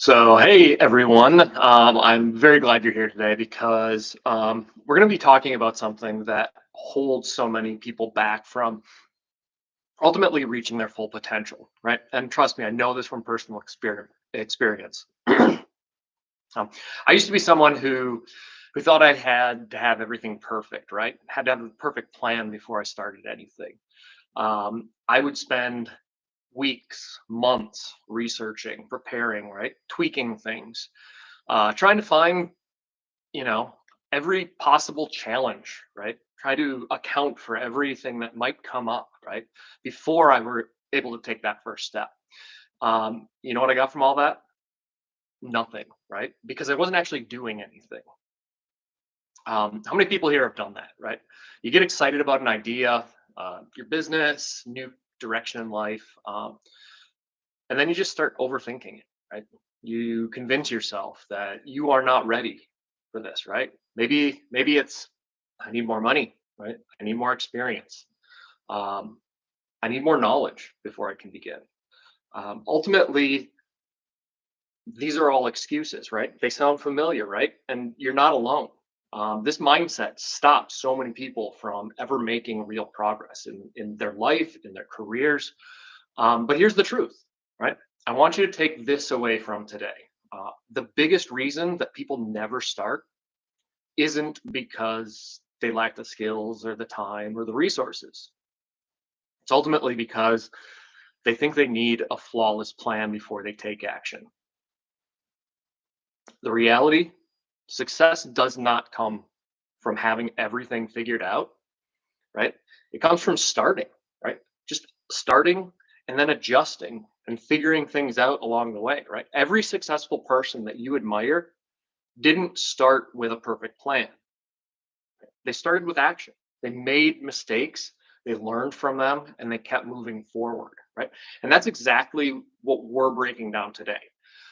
So, hey everyone, I'm very glad you're here today because we're going to be talking about something that holds so many people back from ultimately reaching their full potential, right? And trust me, I know this from personal experience. I used to be someone who thought I had to have everything perfect, right? Had to have a perfect plan before I started anything. I would spend weeks, months researching, preparing, right? Tweaking things, trying to find, you know, every possible challenge, right? Try to account for everything that might come up, right? Before I were able to take that first step. You know what I got from all that? Nothing, right? Because I wasn't actually doing anything. How many people here have done that, right? You get excited about an idea, your business, new direction in life, and then you just start overthinking it, right? You convince yourself that you are not ready for this, right? Maybe it's I need more money, right? I need more experience. Um, I need more knowledge before I can begin. Ultimately, these are all excuses, right? They sound familiar, right? And you're not alone. This mindset stops so many people from ever making real progress in their life, in their careers. But here's the truth, right? I want you to take this away from today. The biggest reason that people never start isn't because they lack the skills or the time or the resources. It's ultimately because they think they need a flawless plan before they take action. The reality, success does not come from having everything figured out, right? It comes from starting, right? Just starting and then adjusting and figuring things out along the way, right? Every successful person that you admire didn't start with a perfect plan. They started with action. They made mistakes, they learned from them, and they kept moving forward, right? And that's exactly what we're breaking down today.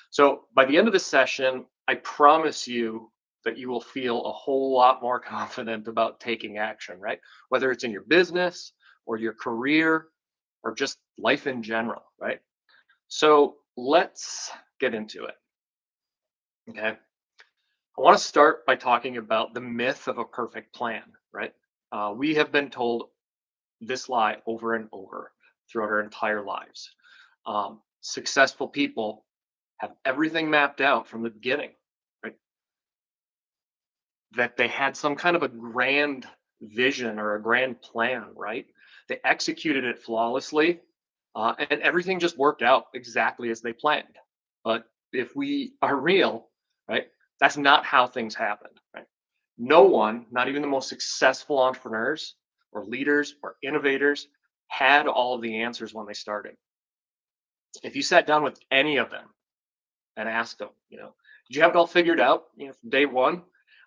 So by the end of this session, I promise you that you will feel a whole lot more confident about taking action, right? Whether it's in your business or your career or just life in general, right? So let's get into it. Okay. I want to start by talking about the myth of a perfect plan, right? We have been told this lie over and over throughout our entire lives. Successful people have everything mapped out from the beginning, right? That they had some kind of a grand vision or a grand plan, right? They executed it flawlessly, and everything just worked out exactly as they planned. But if we are real, right, that's not how things happen, right? No one, not even the most successful entrepreneurs or leaders or innovators, had all of the answers when they started. If you sat down with any of them and asked them, did you have it all figured out, from day one?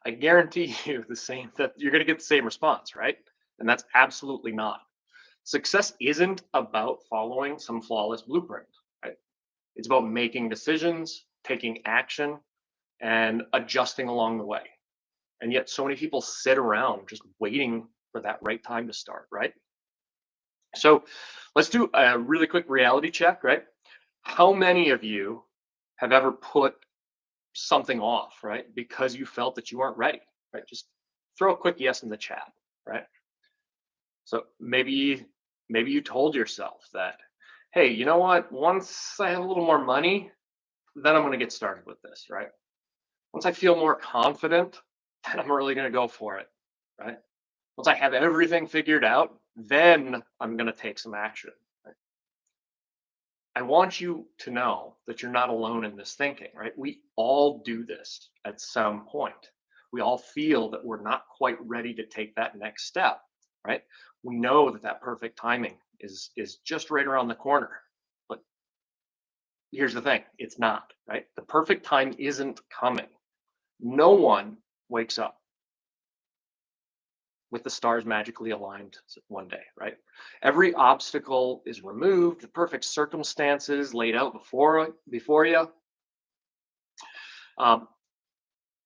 I guarantee you the same that you're going to get the same response, right? And that's absolutely not. Success isn't about following some flawless blueprint, right? It's about making decisions, taking action, and adjusting along the way. And yet, so many people sit around just waiting for that right time to start, right? So, let's do a really quick reality check, right? How many of you have ever put something off, right? Because you felt that you weren't ready, right? Just throw a quick yes in the chat, right? So maybe you told yourself that, hey, you know what? Once I have a little more money, then I'm going to get started with this, right? Once I feel more confident, then I'm really going to go for it, right? Once I have everything figured out, then I'm going to take some action. Right? I want you to know that you're not alone in this thinking, right? We all do this at some point. We all feel that we're not quite ready to take that next step, right? We know that that perfect timing is just right around the corner. But here's the thing, it's not, right? The perfect time isn't coming. No one wakes up with the stars magically aligned one day, right? Every obstacle is removed, the perfect circumstances laid out before you. Um,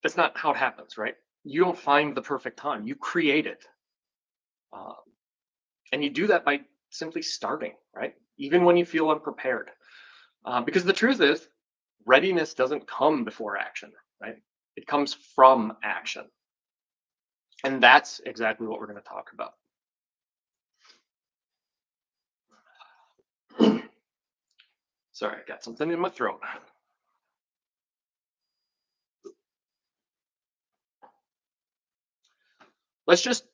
that's not how it happens, right? You don't find the perfect time; you create it, uh, and you do that by simply starting, right? Even when you feel unprepared, because the truth is, readiness doesn't come before action, right? It comes from action. And that's exactly what we're going to talk about. Sorry, I got something in my throat. Let's just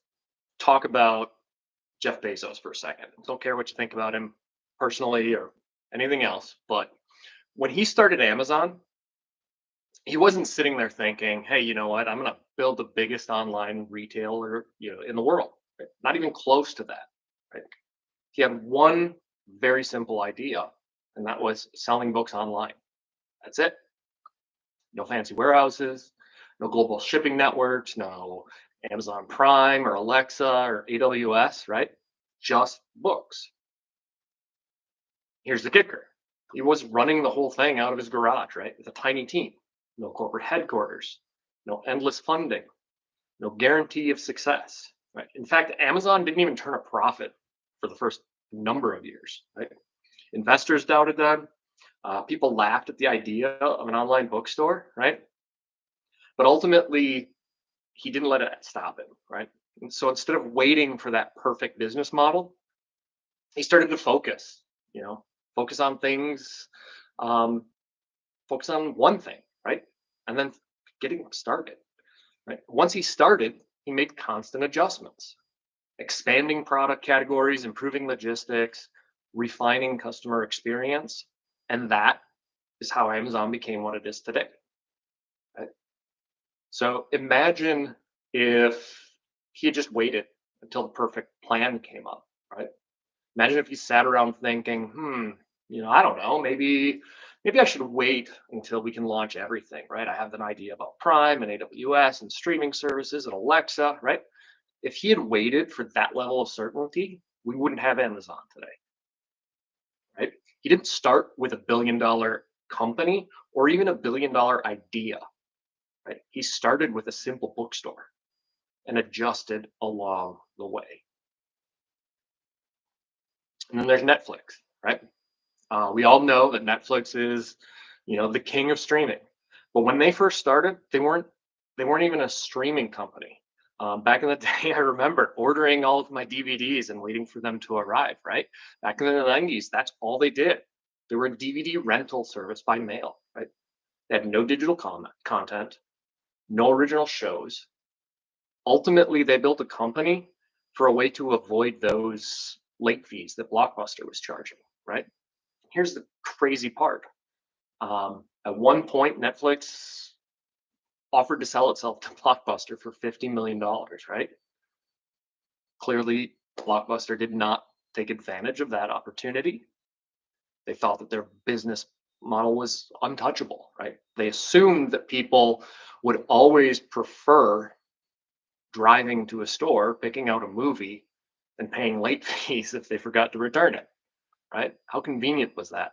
talk about Jeff Bezos for a second. Don't care what you think about him personally or anything else, but when he started Amazon, he wasn't sitting there thinking, "Hey, you know what? I'm going to build the biggest online retailer, in the world." Right? Not even close to that. Right? He had one very simple idea, and that was selling books online. That's it. No fancy warehouses, no global shipping networks, no Amazon Prime or Alexa or AWS, right? Just books. Here's the kicker. He was running the whole thing out of his garage, right? With a tiny team, no corporate headquarters, no endless funding, no guarantee of success, right? In fact, Amazon didn't even turn a profit for the first number of years, right? Investors doubted them. People laughed at the idea of an online bookstore, right? But ultimately, he didn't let it stop him, right? And so instead of waiting for that perfect business model, he started to focus, focus on things, um, focus on one thing, right? And then getting started, right? Once he started, he made constant adjustments, expanding product categories, improving logistics, refining customer experience. And that is how Amazon became what it is today. Right? So imagine if he had just waited until the perfect plan came up, right? Imagine if you sat around thinking, I don't know, maybe I should wait until we can launch everything, right? I have an idea about Prime and AWS and streaming services and Alexa, right? If he had waited for that level of certainty, we wouldn't have Amazon today, right? He didn't start with $1 billion company or even $1 billion idea, right? He started with a simple bookstore and adjusted along the way. And then there's Netflix, right? We all know that Netflix is, the king of streaming. But when they first started, they weren't even a streaming company. Back in the day, I remember ordering all of my DVDs and waiting for them to arrive. Right back in the '90s, that's all they did. They were a DVD rental service by mail. Right, they had no digital content, no original shows. Ultimately, they built a company for a way to avoid those late fees that Blockbuster was charging. Right. Here's the crazy part. At one point, Netflix offered to sell itself to Blockbuster for $50 million, right? Clearly, Blockbuster did not take advantage of that opportunity. They thought that their business model was untouchable, right? They assumed that people would always prefer driving to a store, picking out a movie, and paying late fees if they forgot to return it, right? How convenient was that?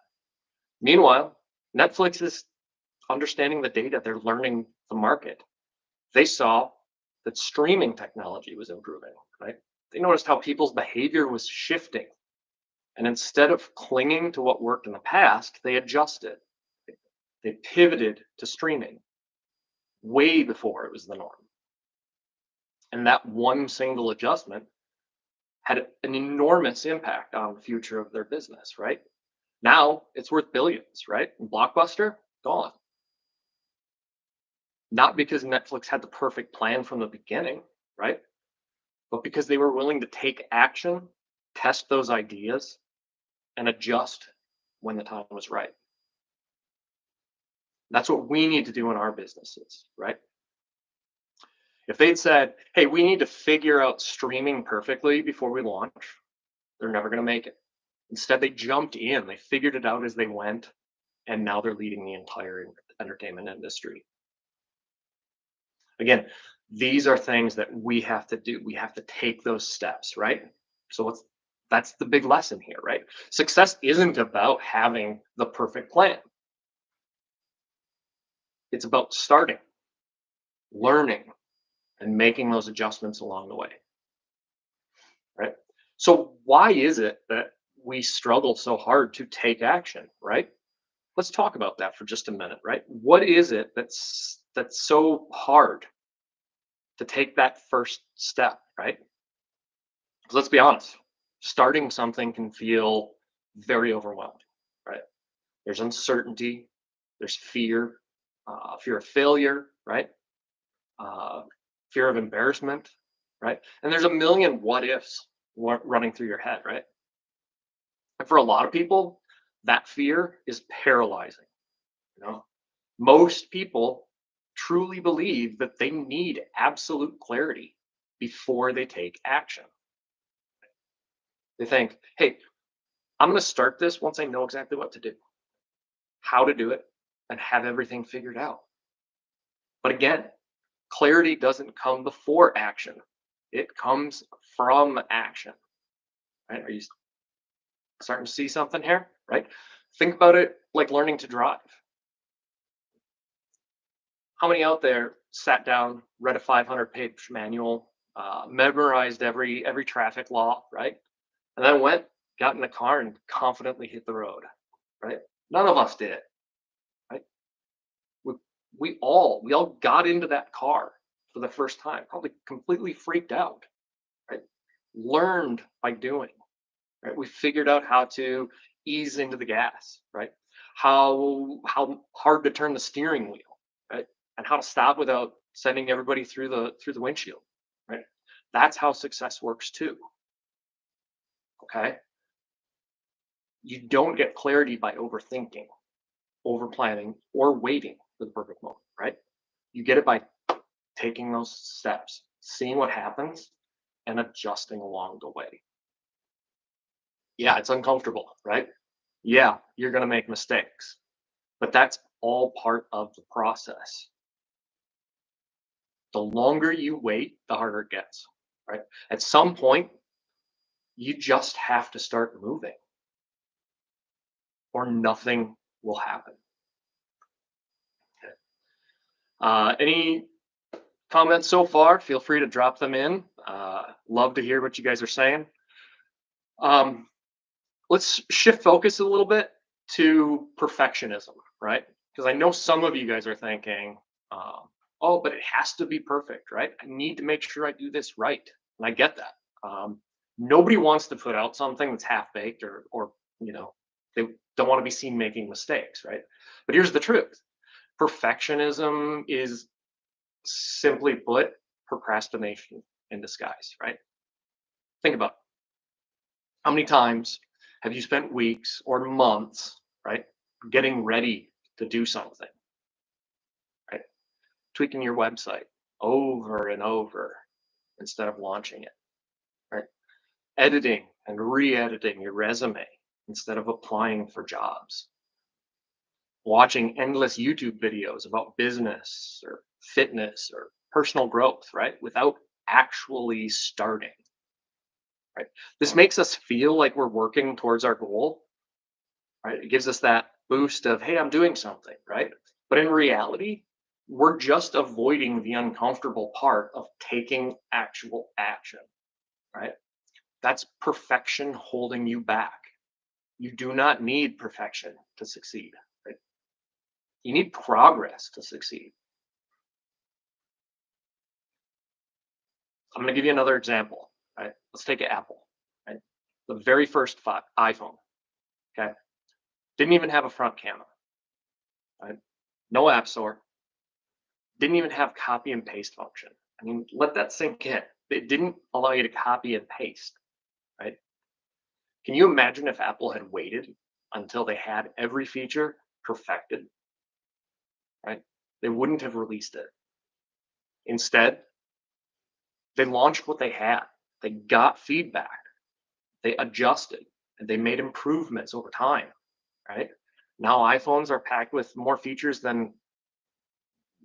Meanwhile, Netflix is understanding the data, they're learning the market. They saw that streaming technology was improving, right? They noticed how people's behavior was shifting. And instead of clinging to what worked in the past, they adjusted. They pivoted to streaming way before it was the norm. And that one single adjustment had an enormous impact on the future of their business, right? Now it's worth billions, right? And Blockbuster, gone. Not because Netflix had the perfect plan from the beginning, right? But because they were willing to take action, test those ideas, and adjust when the time was right. That's what we need to do in our businesses, right? If they'd said, "Hey, we need to figure out streaming perfectly before we launch," they're never going to make it. Instead, they jumped in, they figured it out as they went, and now they're leading the entire entertainment industry. Again, these are things that we have to do. We have to take those steps, right? So that's the big lesson here, right? Success isn't about having the perfect plan. It's about starting, learning, and making those adjustments along the way, right? So why is it that we struggle so hard to take action, right? let's talk about that for just a minute, right? What is it that's so hard to take that first step, right? 'Cause let's be honest, starting something can feel very overwhelming, right? There's uncertainty, there's fear, fear of failure, right? Uh, fear of embarrassment, right? And there's a million what ifs running through your head, right? And for a lot of people, that fear is paralyzing. You know, most people truly believe that they need absolute clarity before they take action. They think, hey, I'm going to start this once I know exactly what to do, how to do it, and have everything figured out. But again, clarity doesn't come before action, it comes from action. Right? Are you starting to see something here? Right? Think about it like learning to drive. How many out there sat down, read a 500-page manual, memorized every traffic law, right? And then went, got in the car, and confidently hit the road, right? None of us did, right? We, we all got into that car for the first time, probably completely freaked out, right? Learned by doing, right? We figured out how to ease into the gas, right? How hard to turn the steering wheel, right? And how to stop without sending everybody through the windshield, right? That's how success works too. Okay. You don't get clarity by overthinking, over planning, or waiting for the perfect moment, right? You get it by taking those steps, seeing what happens, and adjusting along the way. Yeah, it's uncomfortable, right? Yeah, you're going to make mistakes, but that's all part of the process. The longer you wait, the harder it gets, right? At some point, you just have to start moving or nothing will happen. Any comments so far? Feel free to drop them in. Love to hear what you guys are saying. Um, let's shift focus a little bit to perfectionism, right? Because I know some of you guys are thinking, oh, but it has to be perfect, right? I need to make sure I do this right. And I get that. Nobody wants to put out something that's half baked or, you know, they don't want to be seen making mistakes, right? But here's the truth. Perfectionism is simply put procrastination in disguise, right? Think about it. How many times have you spent weeks or months, right, getting ready to do something, right? Tweaking your website over and over instead of launching it, right? Editing and re-editing your resume instead of applying for jobs. Watching endless YouTube videos about business or fitness or personal growth, right? Without actually starting, right? This makes us feel like we're working towards our goal, right? It gives us that boost of, hey, I'm doing something, right? But in reality, we're just avoiding the uncomfortable part of taking actual action, right? That's perfection holding you back. You do not need perfection to succeed, right? You need progress to succeed. I'm going to give you another example, right? Let's take Apple, right? The very first iPhone, okay? Didn't even have a front camera, right? No app store, didn't even have copy and paste function. I mean, let that sink in. It didn't allow you to copy and paste, right? Can you imagine if Apple had waited until they had every feature perfected, right? They wouldn't have released it. Instead, they launched what they had. They got feedback, they adjusted, and they made improvements over time, right? Now iPhones are packed with more features than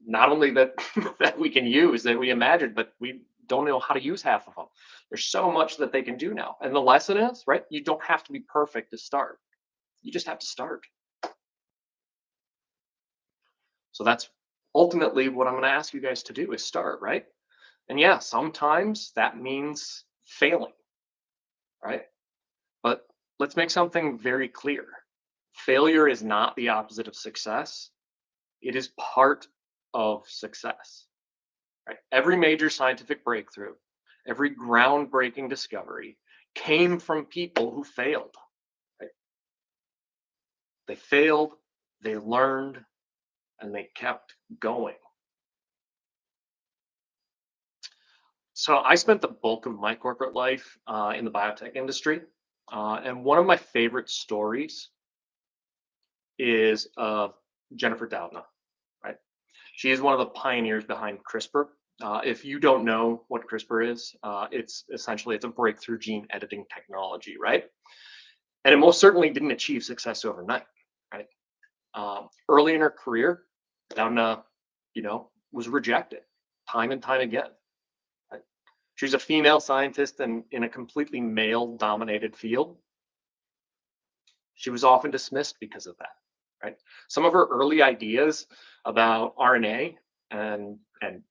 not only that that we can use that we imagined, but we don't know how to use half of them. There's so much that they can do now. And the lesson is, right? You don't have to be perfect to start. You just have to start. So that's ultimately what I'm going to ask you guys to do is start, right? And yeah, sometimes that means failing, right? But let's make something very clear. Failure is not the opposite of success. It is part of success. Right? Every major scientific breakthrough, every groundbreaking discovery came from people who failed. Right? They failed, they learned, and they kept going. So I spent the bulk of my corporate life in the biotech industry. And one of my favorite stories is of Jennifer Doudna, right? She is one of the pioneers behind CRISPR. If you don't know what CRISPR is, it's a breakthrough gene editing technology, right? And it most certainly didn't achieve success overnight, right? Early in her career, Doudna, was rejected time and time again. Right? She's a female scientist and in a completely male-dominated field. She was often dismissed because of that, right? Some of her early ideas about RNA and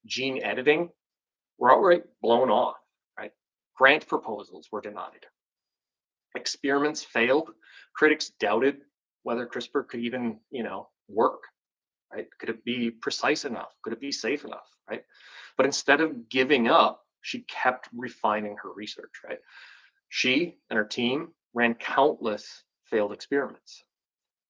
gene editing were outright blown off, right? Grant proposals were denied. Experiments failed. Critics doubted whether CRISPR could even, work, right? Could it be precise enough? Could it be safe enough, right? But instead of giving up, she kept refining her research, right? She and her team ran countless failed experiments.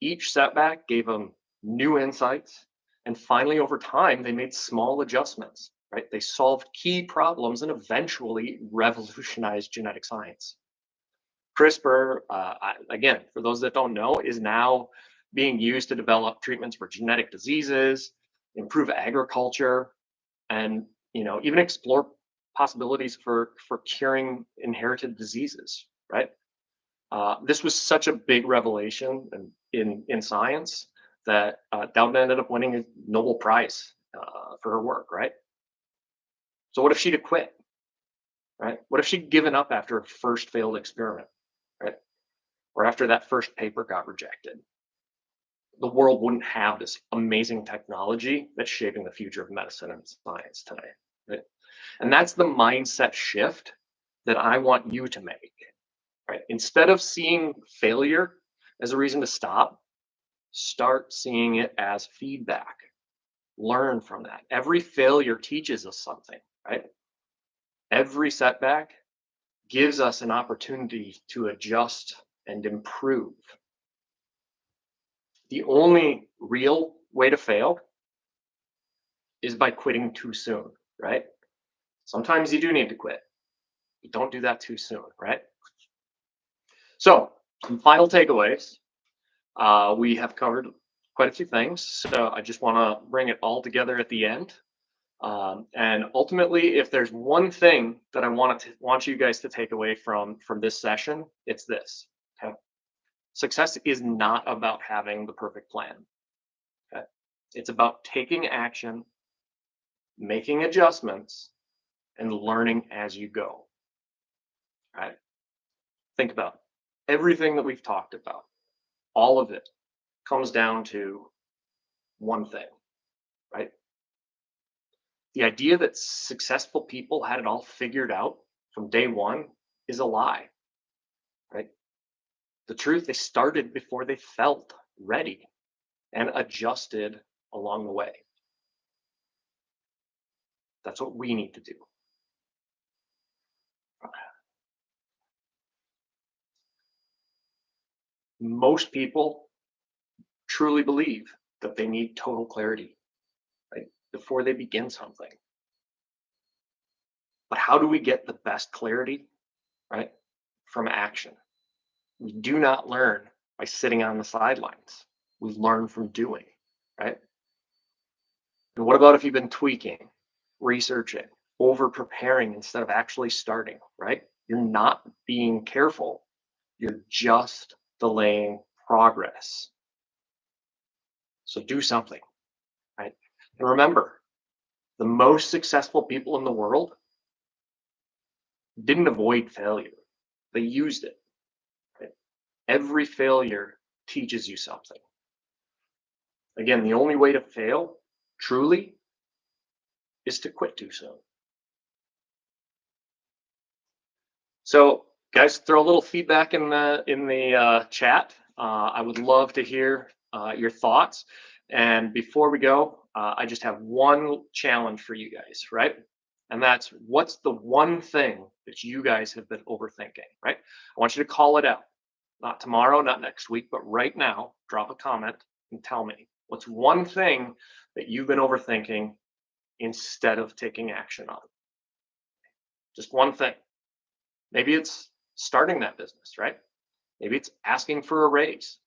Each setback gave them new insights. And finally, over time, they made small adjustments, right? They solved key problems and eventually revolutionized genetic science. CRISPR, again, for those that don't know, is now being used to develop treatments for genetic diseases, improve agriculture, and even explore possibilities for curing inherited diseases. Right? This was such a big revelation in science that Doudna ended up winning a Nobel Prize for her work. Right? So what if she'd have quit? Right? What if she'd given up after her first failed experiment? Right? Or after that first paper got rejected? The world wouldn't have this amazing technology that's shaping the future of medicine and science today. Right? And that's the mindset shift that I want you to make. Right? Instead of seeing failure as a reason to stop, start seeing it as feedback. Learn from that. Every failure teaches us something, right? Every setback gives us an opportunity to adjust and improve. The only real way to fail is by quitting too soon, right? Sometimes you do need to quit, but don't do that too soon, right? So, some final takeaways. We have covered quite a few things, so I just want to bring it all together at the end. And ultimately, if there's one thing that I want you guys to take away from this session, it's this. Okay, success is not about having the perfect plan. Okay, it's about taking action, making adjustments, and learning as you go. Right? Think about everything that we've talked about. All of it comes down to one thing, right? The idea that successful people had it all figured out from day one is a lie, right? The truth, they started before they felt ready and adjusted along the way. That's what we need to do. Most people truly believe that they need total clarity, right, before they begin something. But how do we get the best clarity, right? From action. We do not learn by sitting on the sidelines. We learn from doing, right? And what about if you've been tweaking, researching, over preparing instead of actually starting, right? You're not being careful. You're just delaying progress. So do something, right? And remember, the most successful people in the world didn't avoid failure. They used it. Right? Every failure teaches you something. Again, the only way to fail truly is to quit too soon. So, guys, throw a little feedback in the chat. I would love to hear your thoughts. And before we go, I just have one challenge for you guys, right? And that's, what's the one thing that you guys have been overthinking, right? I want you to call it out. Not tomorrow, not next week, but right now, drop a comment and tell me, what's one thing that you've been overthinking instead of taking action on? Just one thing. Maybe it's starting that business, right? Maybe it's asking for a raise,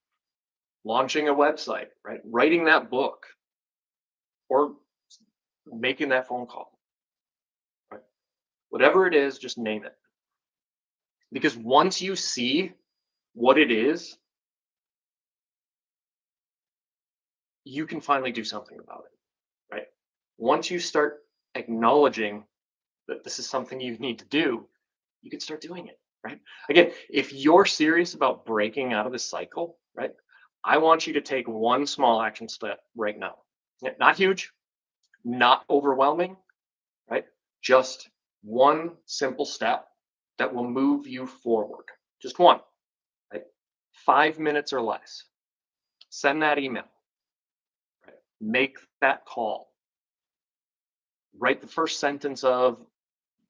launching a website, right? Writing that book, or making that phone call, right? Whatever it is, just name it. Because once you see what it is, you can finally do something about it, right? Once you start acknowledging that this is something you need to do, you can start doing it, right? Again, if you're serious about breaking out of this cycle, right? I want you to take one small action step right now. Not huge, not overwhelming, right? Just one simple step that will move you forward. Just one, right? 5 minutes or less. Send that email, right? Make that call. Write the first sentence of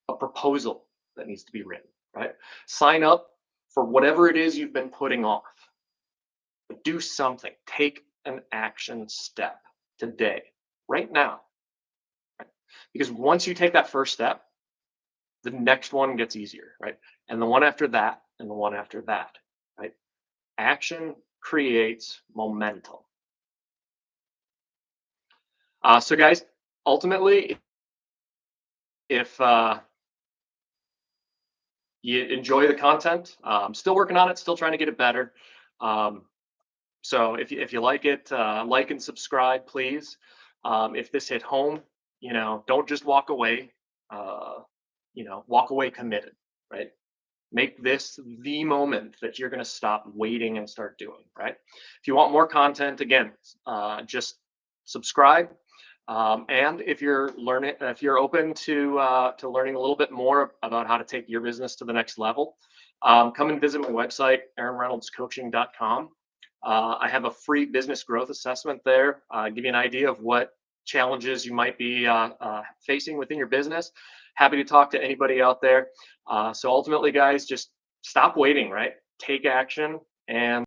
a proposal that needs to be written, right? Sign up for whatever it is you've been putting off. But do something. Take an action step today, right now. Right? Because once you take that first step, the next one gets easier, right? And the one after that, and the one after that, right? Action creates momentum. So, guys, ultimately, if you enjoy the content, I'm still working on it, still trying to get it better. Um, so, if you like it, like and subscribe, please. If this hit home, don't just walk away. Uh, walk away committed, right? Make this the moment that you're going to stop waiting and start doing, right? If you want more content, again, just subscribe. And if you're open to learning a little bit more about how to take your business to the next level, come and visit my website, aaronreynoldscoaching.com. I have a free business growth assessment there. Give you an idea of what challenges you might be facing within your business. Happy to talk to anybody out there. So ultimately, guys, just stop waiting, right? Take action and